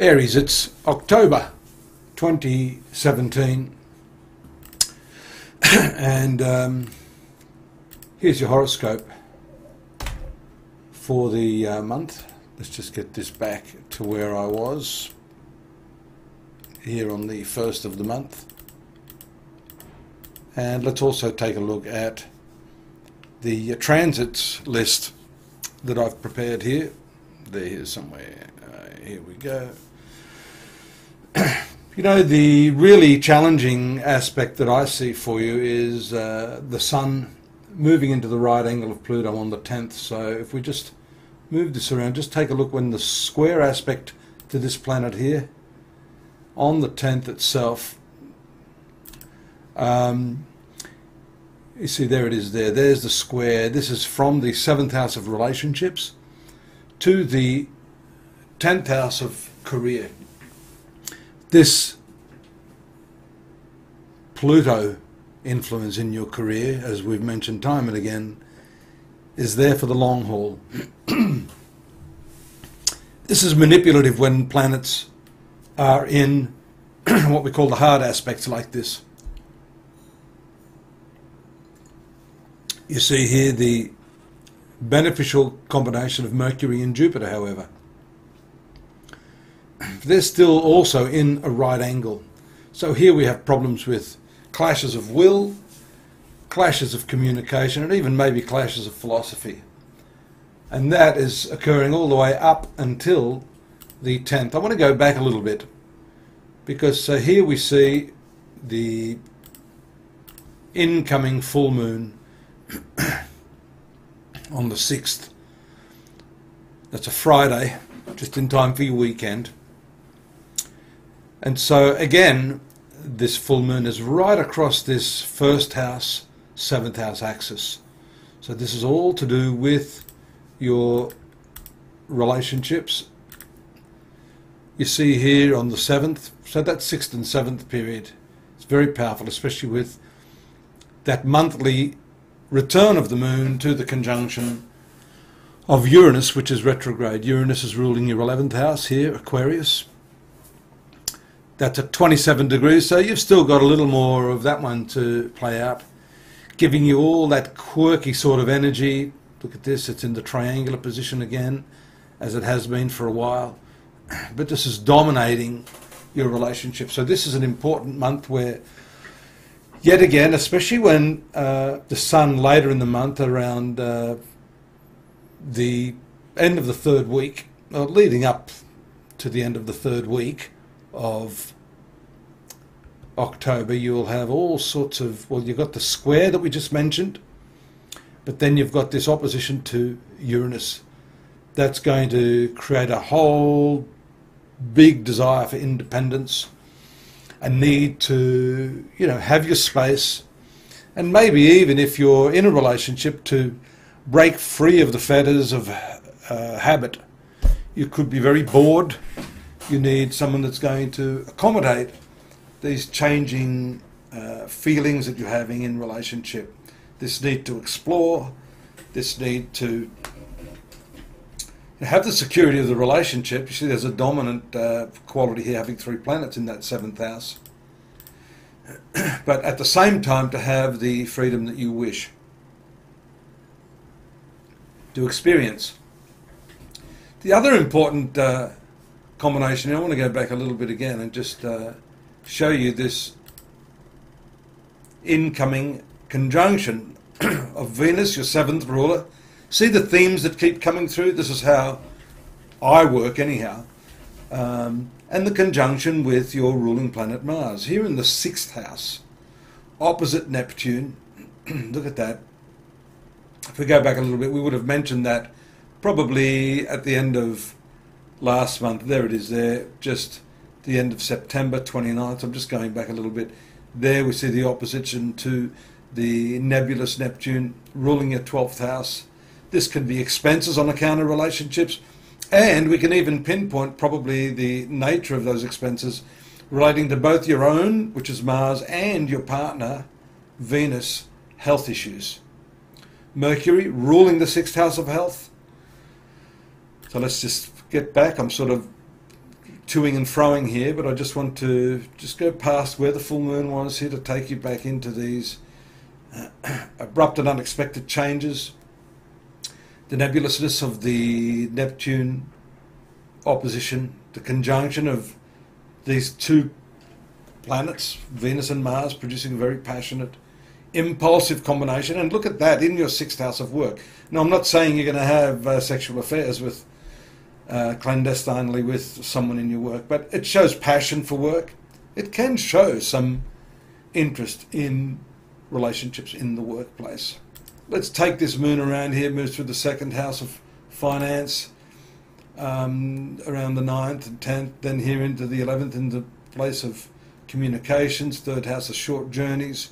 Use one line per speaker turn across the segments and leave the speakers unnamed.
Aries, it's October 2017 and here's your horoscope for the month. Let's just get this back to where I was here on the 1st of the month, and let's also take a look at the transits list that I've prepared here. There, somewhere. Here we go. You know, the really challenging aspect that I see for you is the Sun moving into the right angle of Pluto on the 10th. So if we just move this around, just take a look when the square aspect to this planet here on the 10th itself. You see, there it is there. There's the square. This is from the 7th house of relationships to the 10th house of career. This Pluto influence in your career, as we've mentioned time and again, is there for the long haul. This is manipulative when planets are in what we call the hard aspects like this. You see here the beneficial combination of Mercury and Jupiter, however. They're still also in a right angle. So here we have problems with clashes of will, clashes of communication, and even maybe clashes of philosophy. And that is occurring all the way up until the 10th. I want to go back a little bit, because here we see the incoming full moon on the 6th. That's a Friday, just in time for your weekend. And so again, this full moon is right across this 1st house, 7th house axis. So this is all to do with your relationships. You see here on the 7th, so that 6th and 7th period, it's very powerful, especially with that monthly return of the moon to the conjunction of Uranus, which is retrograde. Uranus is ruling your 11th house here, Aquarius. That's at 27 degrees, so you've still got a little more of that one to play out, giving you all that quirky sort of energy. Look at this, it's in the triangular position again, as it has been for a while. But this is dominating your relationship. So this is an important month where, yet again, especially when the Sun later in the month, around the end of the 3rd week, leading up to the end of the 3rd week of October, you will have all sorts of, well, you've got the square that we just mentioned, but then you've got this opposition to Uranus. That's going to create a whole big desire for independence, a need to, you know, have your space, and maybe even if you're in a relationship, to break free of the fetters of habit. You could be very bored. You need someone that's going to accommodate these changing feelings that you're having in relationship. This need to explore, this need to have the security of the relationship. You see, there's a dominant quality here, having 3 planets in that 7th house. But at the same time, to have the freedom that you wish to experience. The other important combination, I want to go back a little bit again and just show you this incoming conjunction of Venus, your 7th ruler. See the themes that keep coming through? This is how I work anyhow. And the conjunction with your ruling planet Mars, here in the 6th house, opposite Neptune. Look at that. If we go back a little bit, we would have mentioned that probably at the end of last month. There it is there, just the end of September 29th. I'm just going back a little bit. There we see the opposition to the nebulous Neptune ruling your 12th house. This can be expenses on account of relationships, and we can even pinpoint probably the nature of those expenses relating to both your own, which is Mars, and your partner, Venus, health issues. Mercury ruling the 6th house of health. So let's just get back. I'm sort of toing and froing here, but I just want to just go past where the full moon was here to take you back into these abrupt and unexpected changes. The nebulousness of the Neptune opposition, the conjunction of these two planets, Venus and Mars, producing a very passionate, impulsive combination. And look at that in your sixth house of work. Now, I'm not saying you're going to have sexual affairs with clandestinely with someone in your work, but it shows passion for work. It can show some interest in relationships in the workplace. Let's take this moon around here, moves through the second house of finance, around the 9th and 10th, then here into the 11th in the place of communications, third house of short journeys.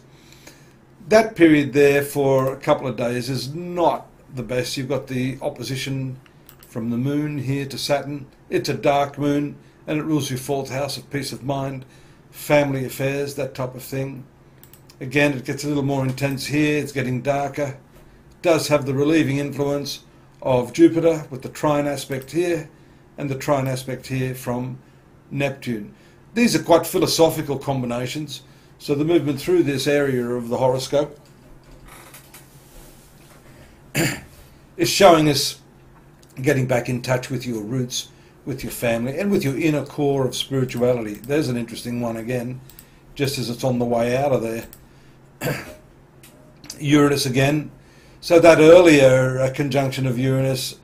That period there for a couple of days is not the best. You've got the opposition from the moon here to Saturn. It's a dark moon and it rules your fourth house of peace of mind, family affairs, that type of thing. Again, it gets a little more intense here. It's getting darker. It does have the relieving influence of Jupiter with the trine aspect here and the trine aspect here from Neptune. These are quite philosophical combinations. So the movement through this area of the horoscope is showing us getting back in touch with your roots, with your family, and with your inner core of spirituality. There's an interesting one again, just as it's on the way out of there. Uranus again. So that earlier conjunction of Uranus,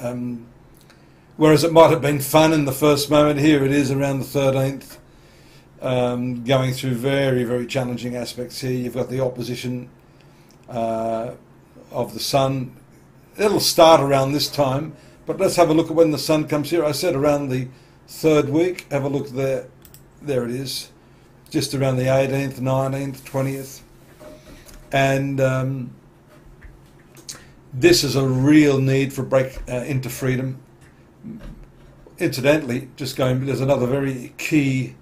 whereas it might have been fun in the first moment, here it is around the 13th. Going through very, very challenging aspects here. You've got the opposition of the Sun. It'll start around this time, but let's have a look at when the Sun comes here. I said around the third week. Have a look there. There it is. Just around the 18th, 19th, 20th. And this is a real need for a break into freedom. Incidentally, just going, there's another very key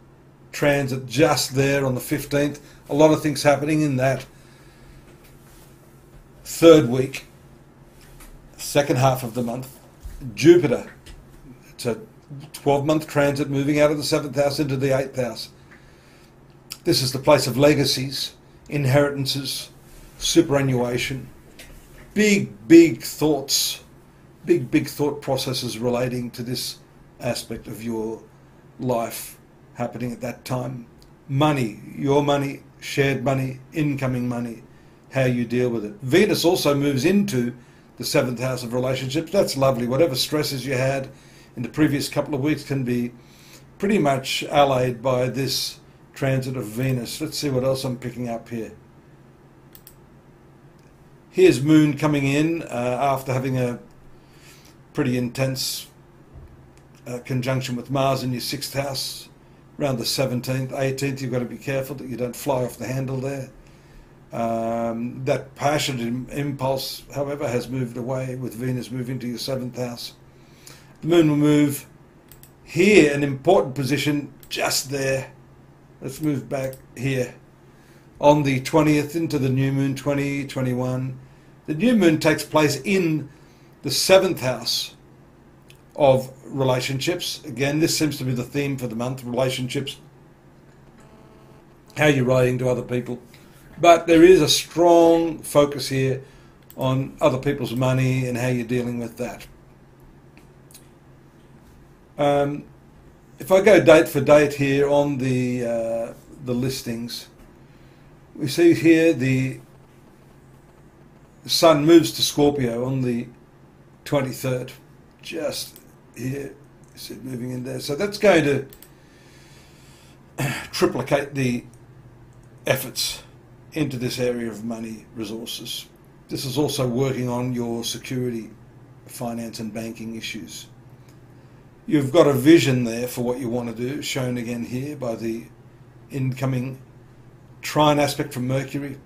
transit just there on the 15th. A lot of things happening in that third week, second half of the month. Jupiter, it's a 12-month transit moving out of the 7th house into the 8th house. This is the place of legacies, inheritances, superannuation, big thoughts, big thought processes relating to this aspect of your life happening at that time. Money, your money, shared money, incoming money, how you deal with it. Venus also moves into the 7th house of relationships. That's lovely. Whatever stresses you had in the previous couple of weeks can be pretty much allayed by this transit of Venus. Let's see what else I'm picking up here. Here's Moon coming in after having a pretty intense conjunction with Mars in your 6th house. Around the 17th, 18th, you've got to be careful that you don't fly off the handle there. That passionate impulse, however, has moved away with Venus moving to your 7th house. The Moon will move here, an important position just there. Let's move back here. On the 20th into the new moon, 2021. The new moon takes place in the 7th house of relationships. Again, this seems to be the theme for the month, relationships. How you're relating to other people. But there is a strong focus here on other people's money and how you're dealing with that. If I go date for date here on the listings, we see here the Sun moves to Scorpio on the 23rd, just here, moving in there. So that's going to triplicate the efforts into this area of money resources. This is also working on your security, finance and banking issues. You've got a vision there for what you want to do, shown again here by the incoming trine aspect from Mercury.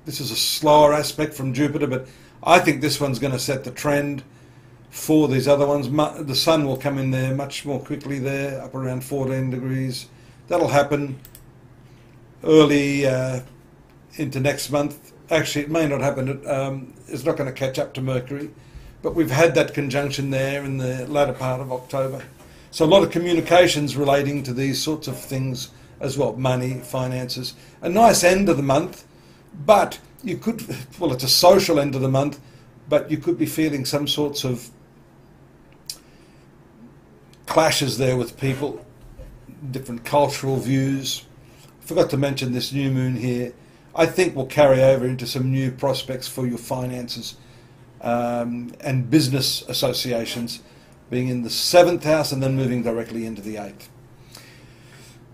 This is a slower aspect from Jupiter, but I think this one's going to set the trend for these other ones. The Sun will come in there much more quickly there, up around 14 degrees. That'll happen early into next month. Actually, it may not happen. It's not going to catch up to Mercury, but we've had that conjunction there in the latter part of October. So a lot of communications relating to these sorts of things as well, money, finances. A nice end of the month, but you could, well, it's a social end of the month, but you could be feeling some sorts of clashes there with people, different cultural views. Forgot to mention this new moon here. I think will carry over into some new prospects for your finances and business associations, being in the 7th house and then moving directly into the 8th.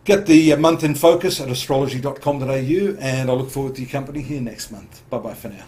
Get the month in focus at astrology.com.au, and I look forward to your company here next month. Bye-bye for now.